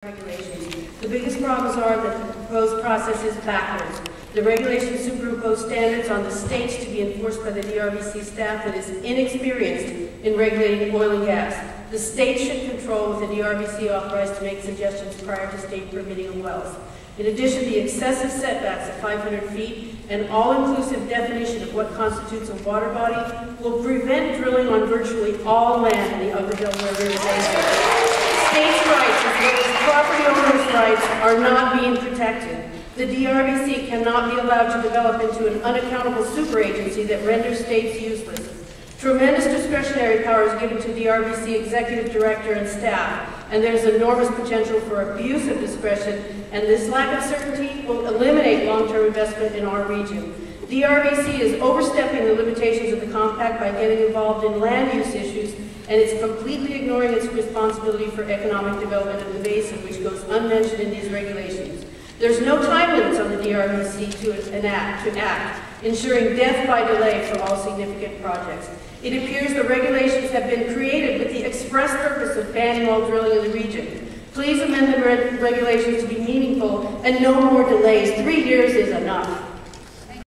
regulations. The biggest problems are that the proposed process is backwards. The regulations superimpose standards on the states to be enforced by the DRBC staff that is inexperienced in regulating oil and gas. The states should control with the DRBC authorized to make suggestions prior to state permitting of wells. In addition, the excessive setbacks of 500 feet and all-inclusive definition of what constitutes a water body will prevent drilling on virtually all land in the Upper Delaware River Basin. States' rights, as well as property owners' rights, are not being protected. The DRBC cannot be allowed to develop into an unaccountable superagency that renders states useless. Tremendous discretionary power is given to DRBC executive director and staff, and there's enormous potential for abuse of discretion, and this lack of certainty will eliminate long-term investment in our region. DRBC is overstepping the limitations of the compact by getting involved in land use issues, and it's completely ignoring its responsibility for economic development of the basin, which goes unmentioned in these regulations. There's no time limits on the DRBC to act, ensuring death by delay for all significant projects. It appears the regulations have been created with the express purpose of banning all drilling in the region. Please amend the regulations to be meaningful and no more delays. 3 years is enough.